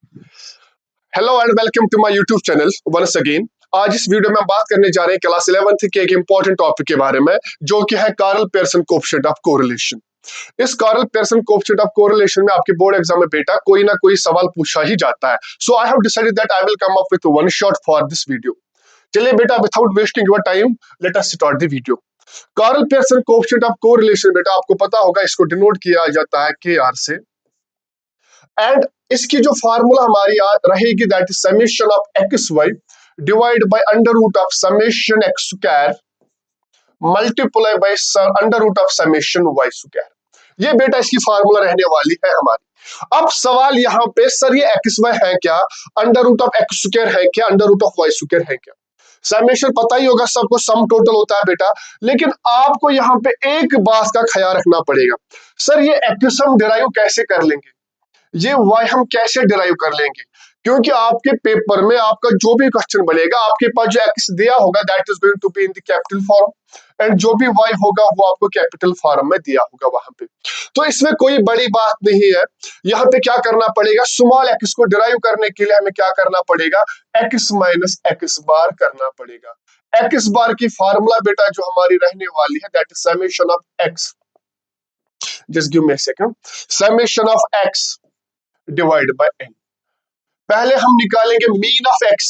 Hello and welcome to my YouTube channel once again. आज इस video में हम बात करने जा रहे हैं क्लास 11th के एक इंपॉर्टेंट टॉपिक के बारे में, जो कि है Karl Pearson coefficient of correlation. इस Karl Pearson coefficient of correlation में आपके बोर्ड एग्जाम में बेटा कोई ना कोई सवाल पूछा ही जाता है। So I have decided that I will come up with one shot for this video. चलिए बेटा, without wasting your time let us start the video. Karl Pearson coefficient of correlation बेटा आपको पता होगा, इसको डिनोट किया जाता है KR से। एंड इसकी जो फार्मूला हमारी रहेगी that is summation of x Y divide by under root of summation x square multiply by under root of summation y square. ये बेटा इसकी फार्मूला रहने वाली है हमारी। अब सवाल यहाँ पे, सर ये एक्स वाई है क्या, under root of x square है क्या, under root of Y square है क्या? समेशन पता ही होगा सबको, सम टोटल होता है बेटा। लेकिन आपको यहाँ पे एक बात का ख्याल रखना पड़ेगा, सर ये एक्स हम डिराइव कैसे कर लेंगे, ये वाई हम कैसे डिराइव कर लेंगे? क्योंकि आपके पेपर में आपका जो भी क्वेश्चन बनेगा, आपके पास जो एक्स दिया होगा that is going to be in the capital form, and जो भी वाई होगा वो आपको कैपिटल फॉर्म में दिया होगा वहां पे। तो इसमें कोई बड़ी बात नहीं है। यहाँ पे क्या करना पड़ेगा, स्मॉल एक्स को डिराइव करने के लिए हमें क्या करना पड़ेगा, एक्स माइनस एक्स बार करना पड़ेगा। एक्स बार की फार्मूला बेटा जो हमारी रहने वाली है that is summation of x, just give me a second, summation of x divide by n. पहले हम निकालेंगे मीन ऑफ एक्स,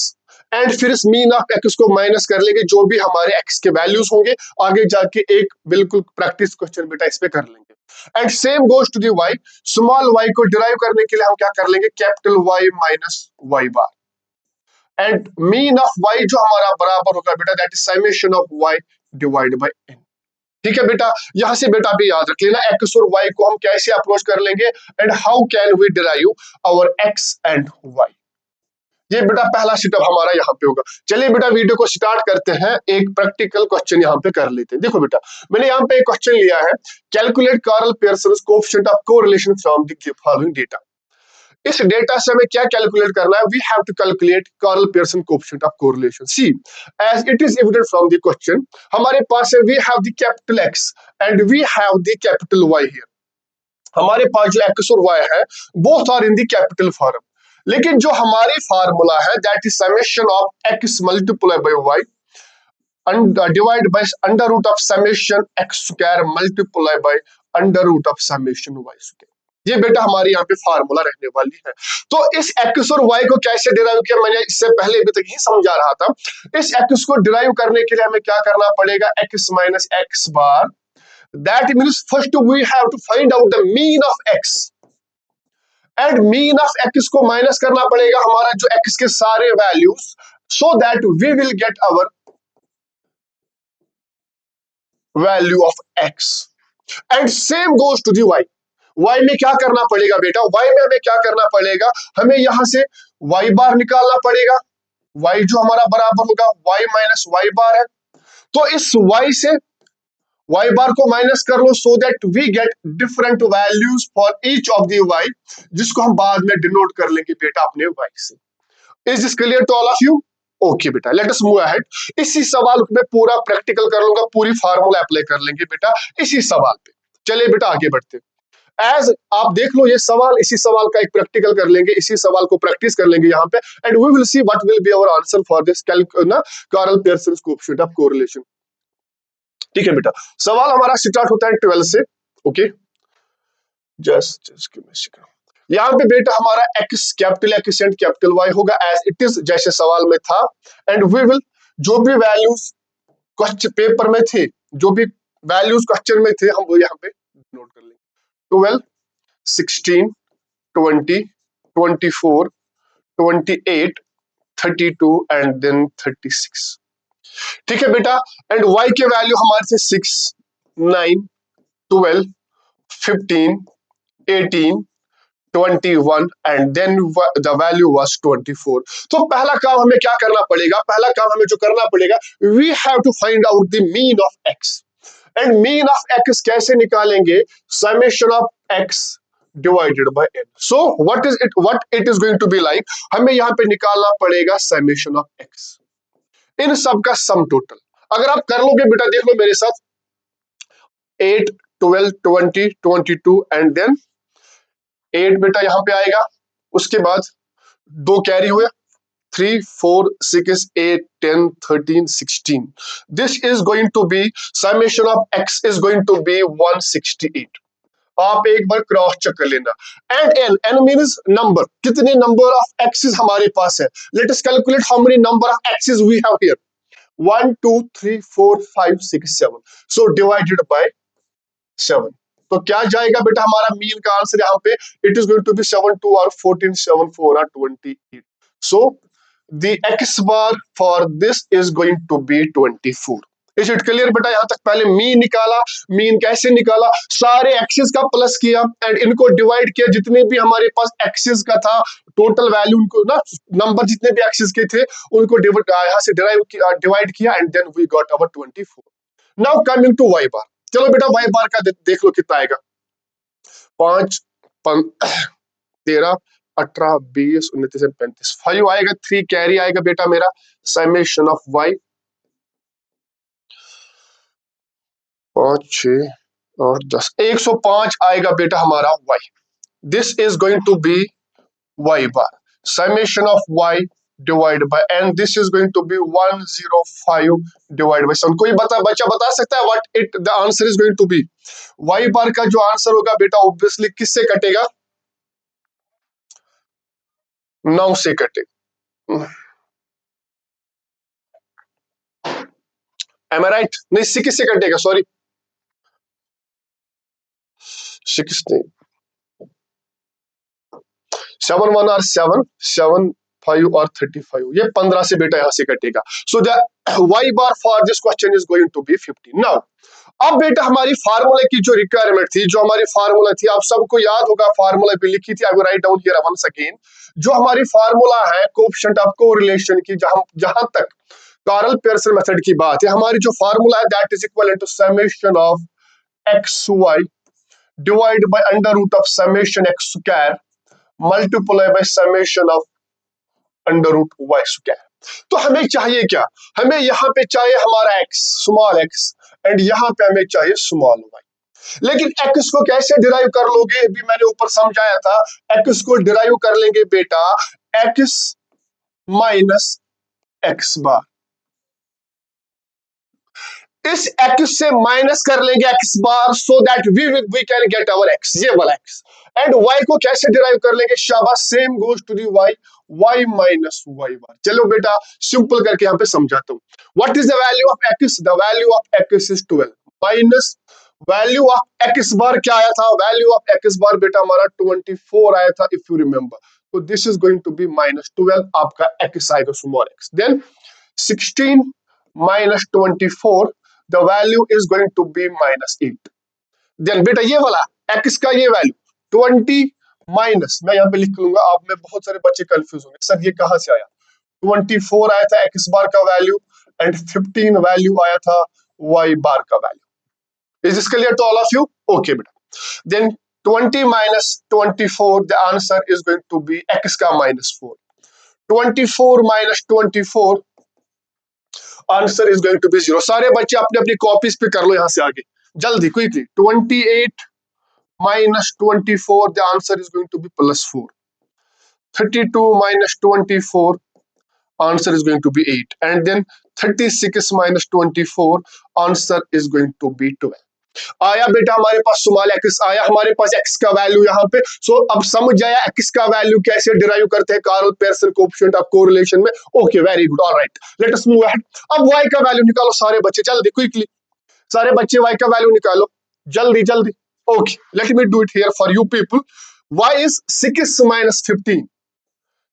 एंड फिर इस मीन ऑफ एक्स को माइनस कर लेंगे जो भी हमारे एक्स के वैल्यूज होंगे। आगे जाके एक बिल्कुल प्रैक्टिस क्वेश्चन बेटा इस पे कर लेंगे। And same goes to the y, small y को डिराइव करने के लिए हम क्या कर लेंगे, capital y minus Y bar. And mean of y जो हमारा बराबर होगा बेटा that is summation of Y divide by n. ठीक है बेटा, यहां से बेटा भी याद रख लेना एक्स और वाई को हम कैसे अप्रोच कर लेंगे, and how can we derive our x and y. ये बेटा पहला स्टेप हमारा यहाँ पे होगा। चलिए बेटा वीडियो को स्टार्ट करते हैं, एक प्रैक्टिकल क्वेश्चन यहाँ पे कर लेते हैं। देखो बेटा, मैंने यहाँ पे एक क्वेश्चन लिया है, calculate Karl Pearson coefficient of correlation from the following data. इस डेटा से हमें क्या कैलकुलेट करना है, we have to calculate Karl Pearson coefficient of correlation. See as it is evident from the question, हमारे पास है we have the capital x and we have the capital y here. हमारे पास जो एक्स और y है both are in the capital form. लेकिन जो हमारी फार्मूला है that is summation of x multiply by y divide by under root of summation x square multiply by under root of summation y square. ये बेटा हमारी यहाँ पे formula रहने वाली है। तो इस एक्स और वाई को कैसे डिराइव किया, मैंने इससे पहले अभी तक ही समझा रहा था। इस एक्स को डिराइव करने के लिए हमें क्या करना पड़ेगा, x minus x bar. That means first we have to find out the mean of x, and mean of x को माइनस करना पड़ेगा हमारा जो एक्स के सारे values, so that we will get our value of x. And same goes to the Y. Y में क्या करना पड़ेगा बेटा, वाई में हमें क्या करना पड़ेगा, हमें यहां से वाई बार निकालना पड़ेगा। वाई जो हमारा बराबर होगा वाई माइनस वाई बार है। तो इस वाई से वाई बार को माइनस कर लो so that we get different values for each of the Y, जिसको हम बाद में डिनोट कर लेंगे बेटा अपने वाई से। Is this clear to all of you? Okay बेटा, लेट अस मूव अहेड। इसी सवाल में पूरा प्रैक्टिकल कर लूंगा, पूरी फार्मूला अप्लाई कर लेंगे बेटा इसी सवाल पे। चलिए बेटा आगे बढ़ते। एज आप देख लो ये सवाल, इसी सवाल का एक प्रैक्टिकल कर लेंगे, इसी सवाल को प्रैक्टिस कर लेंगे यहाँ पे, and we will see what will be our answer for this Karl Pearson coefficient of correlation. ठीक है बेटा, सवाल हमारा स्टार्ट होता है 12 से। ओके, जस्ट यहाँ पे बेटा हमारा x capital x and capital y होगा एज इट इज, जैसे सवाल में था। एंड वी विल जो भी वैल्यूज क्वेश्चन पेपर में थे, जो भी वैल्यूज क्वेश्चन में थे, हम वो यहाँ पे नोट कर लेंगे। 12, 16, 20, 24, 28, 32 एंड देन 36। ठीक है बेटा, एंड वाई के वैल्यू हमारे थे 6, 9, 12, 15, 18, 21 and then the value was 24। तो पहला काम हमें क्या करना पड़ेगा, पहला काम हमें जो करना पड़ेगा, we have to find out the mean of x. And mean of x कैसे निकालेंगे, summation of x divided by n. So what it is going to be like, हमें यहाँ पे निकालना पड़ेगा समेशन ऑफ एक्स, इन सब का सम टोटल। अगर आप कर लोगे बेटा, देख लो मेरे साथ, 8, 12, 20, 22 एंड देन 8 बेटा यहां पे आएगा। उसके बाद दो कैरी हुए, 3 4 6 8 10 13 16. This is going to be summation of x is going to be 168. आप एक बार क्रॉस चेक कर लेना. एंड एन मीन्स नंबर, कितने नंबर ऑफ एक्सिस हमारे पास है. Let us calculate how many number of x's we have here. 1 2 3 4 5 6 7. So divided by 7. तो क्या जाएगा बेटा हमारा मीन का आंसर यहाँ पे. It is going to be 7 2 और 14 7 4 और 28. सो the x bar for this is going to be 24. Is it clear बेटा. यहां तक पहले मीन निकाला. मीन कैसे निकाला, सारे एक्सिस का प्लस किया एंड इनको डिवाइड किया. जितने भी हमारे पास एक्सिस का था टोटल वैल्यू, उनको ना नंबर जितने भी एक्सिस के थे उनको यहां से डिवाइड किया and then we got our 24. Now coming to Y bar. चलो बेटा वाई बार का देख लो कितना आएगा. 5 13 18 20 29 35. 5 आएगा, 3 कैरी आएगा बेटा मेरा. समेशन ऑफ वाई 5 6 और 10 105 आएगा बेटा हमारा Y. This is going to be Y bar. Summation of Y divide by N this is going to be 105 divide by 7. कोई बच्चा बता सकता है what it the answer is going to be. Y bar का जो answer होगा बेटा obviously किससे कटेगा, 9 से कटेगा. एम आई राइट. नहीं 6 से कटेगा, सॉरी 6 नहीं. 7 1 और 7 7 5 और 35. ये 15 से बेटा यहां से कटेगा. So the y bar for this question is going to be 15. Now अब बेटा हमारी फार्मूला की जो रिक्वायरमेंट थी, जो हमारी फार्मूला थी, आप सबको याद होगा फार्मूला पे लिखी थी. I will write down here once again. जो हमारी फार्मूला है कोएफिशिएंट ऑफ कोरिलेशन की, जहां तक कार्ल पियर्सन मेथड की बात है, हमारी जो फार्मूला है that is equal to summation of x Y divide by under root of summation x square multiply by summation of under root y square. तो हमें चाहिए क्या, हमें यहाँ पे चाहिए हमारा एक्स स्मॉल एक्स एंड यहाँ पे हमें चाहिए स्मॉल वाई. लेकिन एक्स को कैसे डिराइव कर लोगे, अभी मैंने ऊपर समझाया था. एक्स को डिराइव कर लेंगे बेटा एक्स माइनस एक्स बार. इस एक्स से माइनस कर लेंगे x bar so that we can get our x, ये वाला एक्स. एंड वाई को कैसे डिराइव कर लेंगे, शाबाश, same goes to the Y, Y minus Y bar. चलो बेटा सिंपल करके यहाँ पे समझाता हूँ. What is the value of X, the value of X is 12 minus value of X bar क्या आया था, वैल्यू ऑफ एक्स बार बेटा हमारा 24 आया था इफ यू रिमेंबर. तो this is going to be minus 12, आपका एक्स आएगा small x. Then 16 minus 24, the value is going to be minus 8. Then बेटा ये वाला x का ये वैल्यू 20 माइनस, मैं यहाँ पे लिख लूंगा, आप में बहुत सारे बच्चे कंफ्यूज होंगे सर ये कहाँ से आया. 24 आया था x बार का वैल्यू एंड 15 वैल्यू आया था y बार का value. Is this clear to all of you? Okay बेटा. Then 20 minus 24, the answer is going to be x का -4. 24 minus 24, answer is going to be 0. सारे बच्चे अपने अपनी कॉपीज पे कर लो यहां से आगे जल्दी quickly. 28 minus 24, the answer is going to be +4. 32 minus 24, answer is going to be 8. And then 36 minus 24, answer is going to be 12. आया बेटा हमारे पास स्मॉल एक्स आया, हमारे पास एक्स का वैल्यू यहाँ पे. सो अब समझ आया एक्स का वैल्यू कैसे डिराइव करते हैं Karl Pearson coefficient of correlation में. Okay very good, alright, let us move ahead. अब y का वैल्यू निकालो सारे बच्चे जल्दी क्विकली. सारे बच्चे y का वैल्यू निकालो जल्दी जल्दी. Okay let me do it here for you people. y is 6 minus 15.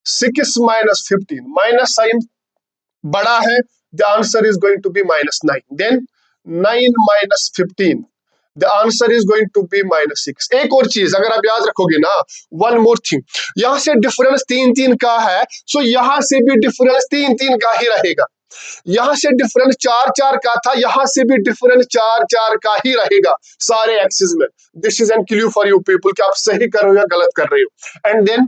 6 minus 15, minus sign बड़ा है, the answer is going to be -9. Then 9 minus 15, the answer is going to be -6. एक और चीज अगर आप याद रखोगे ना, one more thing, यहां से डिफरेंस 3 3 का है, सो यहां से भी डिफरेंस 3 3 का ही रहेगा. यहां से डिफरेंस 4 4 का था, यहां से भी डिफरेंस 4 4 का ही रहेगा सारे एक्सिस में. This is an clue for you people कि आप सही कर रहे हो या गलत कर रहे हो. एंड देन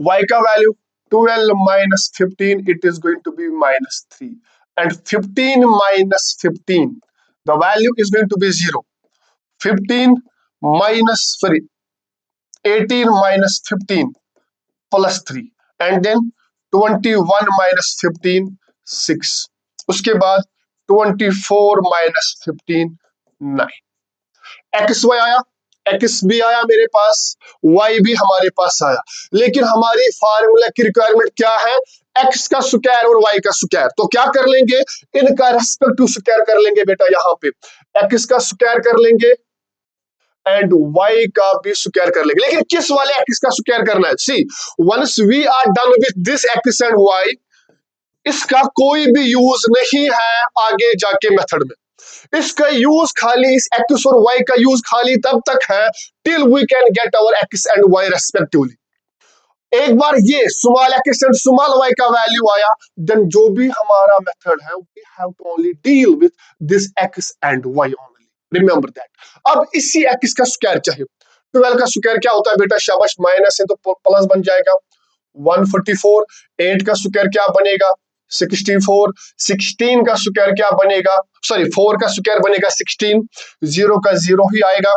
y का value 12 minus 15, it is going to be -3. And 15 minus 15, the value is going to be 0. 15 minus, sorry, 18 minus 15, plus 3 and then 21 minus 15 6, उसके बाद 24 माइनस 15 9। एक्स वाई आया, एक्स भी आया मेरे पास, वाई भी हमारे पास आया, लेकिन हमारी फार्मूला की रिक्वायरमेंट क्या है? एक्स का स्क्वायर और वाई का स्क्वायर। तो क्या कर लेंगे, इनका रेस्पेक्टिव स्क्वायर कर लेंगे बेटा। यहां पे एक्स का स्क्वायर कर लेंगे एंड वाई का भी स्क्वायर कर लेंगे, लेकिन किस वाले एक्स का स्क्वायर करना है? See, once we are done with this x and Y, इसका कोई भी यूज नहीं है आगे जाके मेथड में। इसका यूज खाली, इस एक्स और वाई का यूज खाली तब तक है till we can get our x and y respectively. एक बार ये small x and small y का वैल्यू आया, देन जो भी हमारा मेथड है, we have to only deal with this x and y only, remember that. अब इसी एक्स का स्क्वायर चाहिए। 12 का स्क्वायर क्या होता है बेटा? शाबाश, माइनस है तो प्लस बन जाएगा 144। 8 का स्क्वायर क्या बनेगा? 64। 16 का स्क्वायर क्या बनेगा? सॉरी, 4 का स्क्वायर बनेगा 16, 0 का 0 ही आएगा।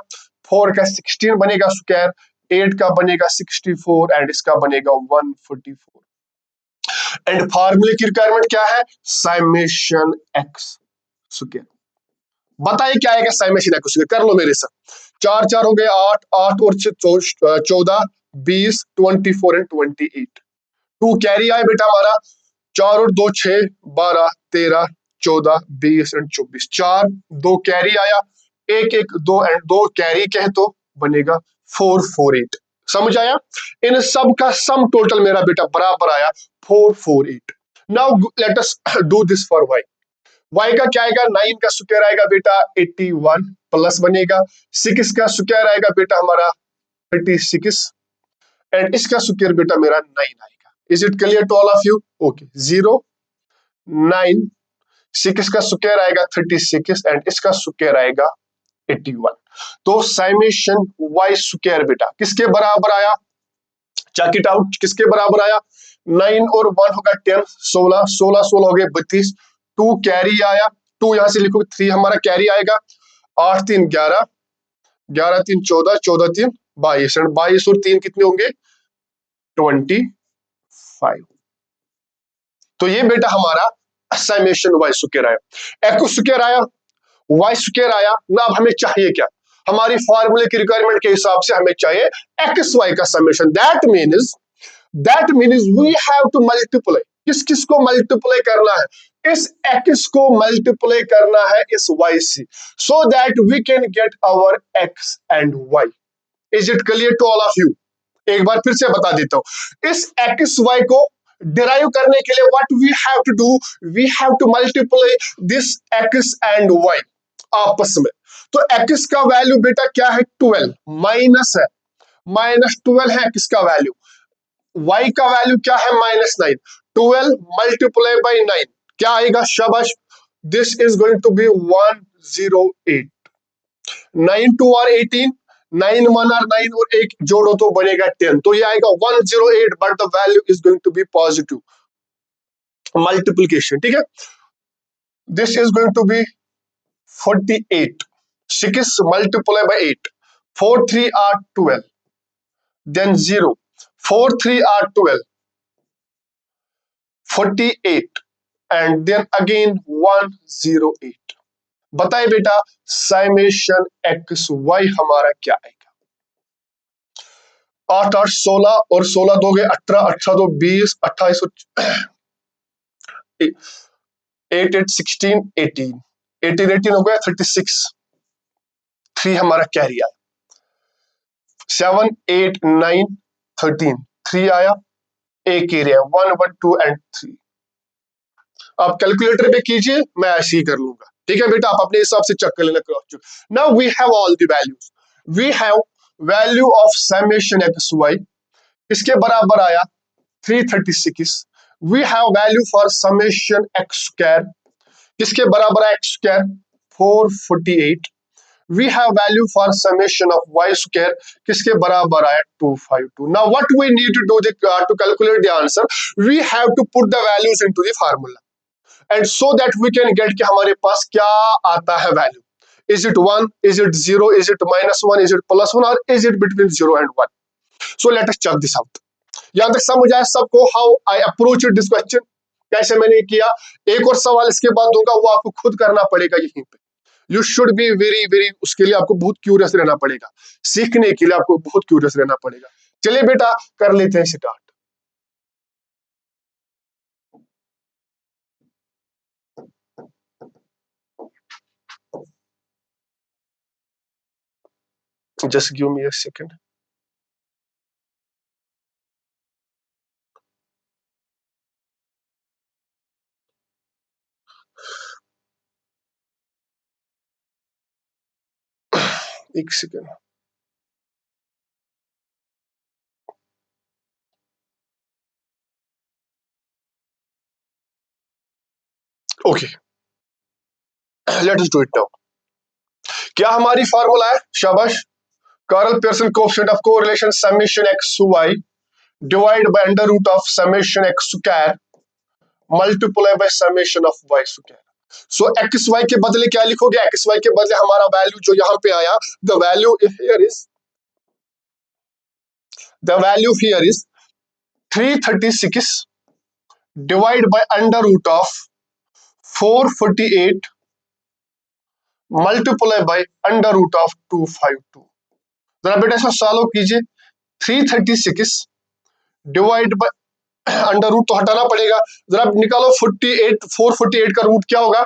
4 का 16 बनेगा स्क्वायर, 8 का बनेगा 64 एंड इसका बनेगा 144। एंड फार्मूले की रिक्वायरमेंट क्या है? साइमेशन एक्स स्क्वायर। बताइए क्या आएगा साइमेशन एक्स स्क्वायर? कर लो मेरे साथ। 4 4 हो गए 8, 8 और 14 20 24 एंड 28। 2 कैरी आए बेटा हमारा, 4 और 2 6 12 13 14 20 एंड 24। 4 2 कैरी आया, 1 1 2 एंड 2 कैरी कहे तो बनेगा 448। समझ आया? इन सब का सम टोटल मेरा बेटा बराबर आया 448। Now let us do this for y. Y का क्या आएगा? 9 का स्क्वायर आएगा बेटा 81 प्लस बनेगा, 6 का स्क्वायर आएगा बेटा हमारा 36 एंड इसका स्क्वायर बेटा मेरा 9 आएगा। Is it clear to all of you? Okay, 0 9 6 का स्क्वायर आएगा 36 एंड इसका स्क्वायर आएगा 81। तो साइमेशन वाई स्क्वायर बेटा किसके बराबर आया? चेक इट आउट, किसके बराबर आया? 9 और 1 होगा 10, 16 16 16 हो गए 32। 2 कैरी आया, 2 यहां से लिखो, 3 हमारा कैरी आएगा, 8 3 11, 11 3 14, 14 3 22 एंड 22 और 3 कितने होंगे? 25। तो ये बेटा हमारा समेशन वाई स्क्वायर आया। एक्स स्क्वायर आया, वाई स्क्वायर आया ना। अब हमें चाहिए क्या? हमारी फार्मूले की रिक्वायरमेंट के हिसाब से हमें चाहिए एक्स वाई का summation. That means we have to multiply. किस किस को मल्टीप्लाई करना है? इस एक्स को मल्टीप्लाई करना है इस वाई से, so that we can get our x and y. Is it clear to all of you? एक बार फिर से बता देता हूं, इस एक्स वाई को डिराइव करने के लिए what we have to do, we have to multiply this x and y आपस में। तो एक्स का वैल्यू बेटा क्या है? 12 माइनस है, -12 है एक्स का वैल्यू। वाई का वैल्यू क्या है? -9। 12 मल्टीप्लाई बाई 9 क्या आएगा? शाबाश, this is going to be 108। 9 2 are 18, 9 1 are 9 और एक जोड़ो तो बनेगा 10। तो ये आएगा 108, but the value is going to be positive multiplication. ठीक है, this is going to be 48। 6 multiply by 8, 4 3 are 12, then 0, 4 3 are 12, 48 and then again 108। बताइए बेटा साइमेशन एक्स वाई हमारा क्या आएगा? 8 8 16 और 16 दो गए 18, 18 दो 20, 28 8 8 16 18, 18 18 हो गया 36। 3 हमारा कैरी आया, 7 8 9 13, 3 आया, एक एरिया 1 1 2 एंड 3। आप कैलकुलेटर पे कीजिए, मैं ऐसे ही कर लूंगा। ठीक है बेटा, आप अपने हिसाब से चेक कर लेना cross check. Now we have all the values. We have value of summation x y, इसके बराबर आया 336। We have value for summation x square, किसके बराबर है x square? 448। We have value for summation of Y square, किसके बराबर आया? 252। Now what we need to do to calculate the answer, we have to put the values into the formula and so that we can get कि हमारे पास क्या आता है value. Is it 1, is it 0, is it -1, is it +1 और is it between 0 and 1? So let us check this out. यहां तक समझ आया सबको how I approach this question, कैसे मैंने किया। एक और सवाल इसके बाद दूंगा, वो आपको खुद करना पड़ेगा यहीं पे। You should be very very, उसके लिए आपको बहुत क्यूरियस रहना पड़ेगा, सीखने के लिए आपको बहुत क्यूरियस रहना पड़ेगा। चलिए बेटा कर लेते हैं start. Just give me a second. एक second. Okay, let us do it now. क्या हमारी फार्मूला है? शाबाश। Karl Pearson coefficient of correlation summation x Y divide by under root of summation x square multiply by summation of Y square. So X Y के बदले क्या लिखोगे? X Y के बदले हमारा वैल्यू जो यहाँ पे आया, the value here is, the value here is 336 divide by under root of 448 multiply by under root of 252। जरा बेटा इसको सॉल्व कीजिए। 336 डिवाइड बाय अंडर रूट तो हटाना पड़ेगा, जरा निकालो। 48, 448 का रूट क्या होगा?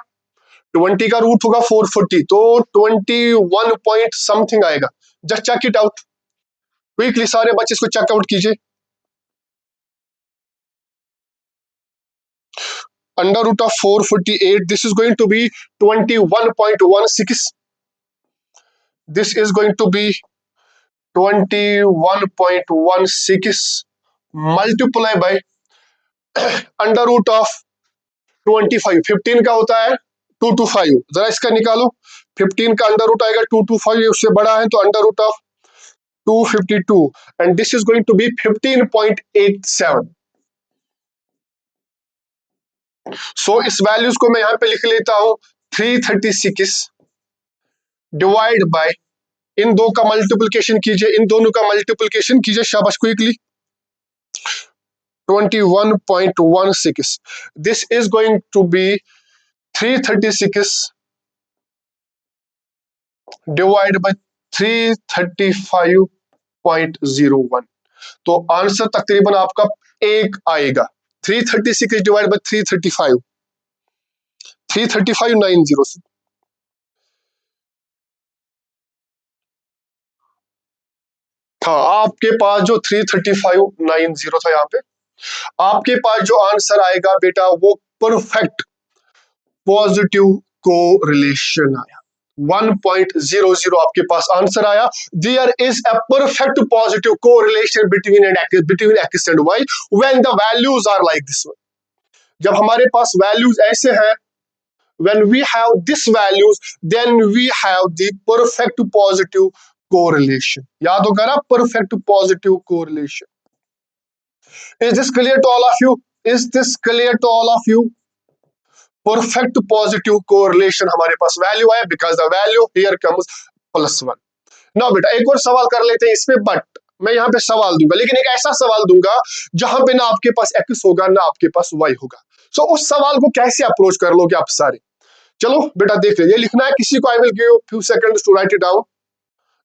20 का रूट होगा 440, तो 21 पॉइंट समथिंग आएगा। Just check it out quickly, सारे बच्चे इसको चेकआउट कीजिए। Under root of 448, this is going to be 21.16, this is going to be 21.16 multiply by under root of 25। 15 का होता है 225, जरा इसका निकालो। 15 का अंडर रूट आएगा 225, उससे बड़ा है तो under root of 252, and this is going to be 15.87। So इस वैल्यूज को मैं यहां पे लिख लेता हूं। 336 डिवाइड बाय, इन दो का मल्टीप्लिकेशन कीजिए, इन दोनों का मल्टीप्लिकेशन कीजिए, शाबाश quickly. 21.16, this is going to be 336 divide by 335.01, तो आंसर तकरीबन आपका एक आएगा। 336 डिवाइड बाय 335, 335.90। हाँ, आपके पास जो 335.90 था यहाँ पे, आपके पास जो आंसर आएगा बेटा वो परफेक्ट पॉजिटिव को रिलेशन आया। 1.00 आपके पास आंसर आया। There is a perfect positive correlation between X and Y when the values are like this one. जब हमारे पास वैल्यूज ऐसे हैं, when we have this values, then we have the perfect positive correlation। याद होगा ना, perfect positive correlation। Is this clear to all of you? Is this clear to all of you? Perfect positive correlation हमारे पास value है, because the value here comes +1। Now बेटा एक और सवाल कर लेते हैं इसमें, बट मैं यहाँ पे सवाल दूंगा, लेकिन एक ऐसा सवाल दूंगा जहां पे ना आपके पास एक्स होगा ना आपके पास वाई होगा। सो उस सवाल को कैसे अप्रोच कर लोगे आप सारे? चलो बेटा देख लीजिए, लिखना है किसी को, I will give few seconds to write it down.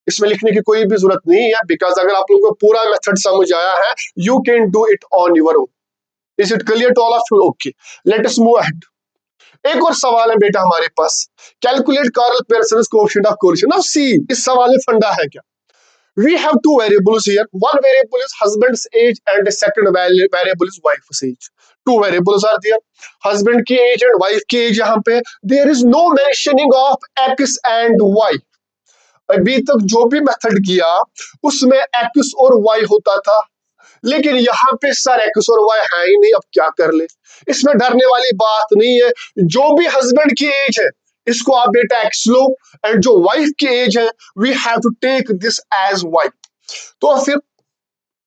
इसमें लिखने की कोई भी जरूरत नहीं है, बिकॉज अगर आप लोगों को पूरा मेथड समझ आया है, you can do it on your own. Is it clear to all of you? Okay, let us move ahead. एक और सवाल है बेटा हमारे पास, calculate Karl Pearson coefficient of correlation. Now see, इस सवाल में फंडा है क्या? We have two variables here. One variable is husband's age and the second variable is wife's age. Two variables are there. Husband की age and wife की age यहाँ पे. There is no mentioning of x and y. अभी तक जो भी method किया उसमें x और y होता था, लेकिन यहाँ पे सर एक्स और वाई है ही नहीं, अब क्या कर ले? इसमें डरने वाली बात नहीं है। जो भी हस्बैंड की एज है इसको आप बेटा एक्स लो, एंड जो वाइफ की एज है we have to take this age y. तो फिर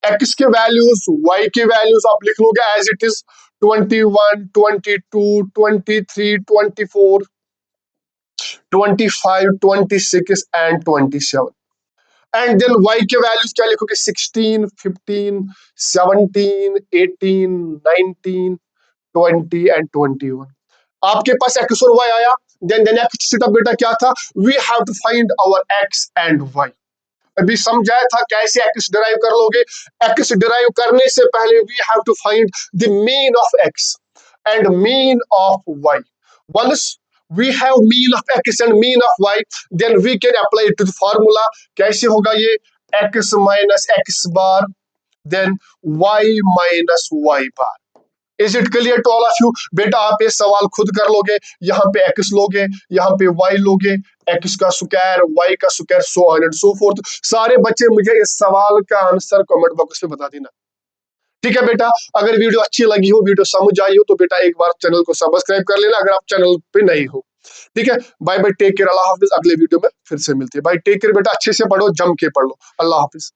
एक्स के वैल्यूज वाई के वैल्यूज आप लिख लोगे as it is 21, 22, 23, 24, 25, 26 and 27। And then y के वैल्यूज क्या लिखोगे? 16, 15, 17, 18, 19, 20 एंड 21। आपके पास x और y आया। देन नेक्स्ट स्टेप बेटा क्या था? We have to find our x and y। अभी समझाया था कैसे x डिराइव कर लोगे। x डिराइव करने से पहले we have to find the mean of x and mean of y। Once we have mean of x and mean of y, then we can apply it to the formula। कैसे होगा ये? x minus x bar then y minus y bar। Is it clear to all of you? बेटा आप ये सवाल खुद कर लोगे। यहाँ पे x लोगे, यहाँ पे y लोगे, x का स्क्वायर, y का square, so on and so fourth. सारे बच्चे मुझे इस सवाल का आंसर कमेंट बॉक्स में बता देना। ठीक है बेटा, अगर वीडियो अच्छी लगी हो, वीडियो समझ आई हो, तो बेटा एक बार चैनल को सब्सक्राइब कर लेना अगर आप चैनल पे नहीं हो। ठीक है, बाय बाय, टेक केयर, अल्लाह हाफिज। अगले वीडियो में फिर से मिलते हैं। बाय, टेक केयर बेटा, अच्छे से पढ़ो, जम के पढ़ लो। अल्लाह हाफिज।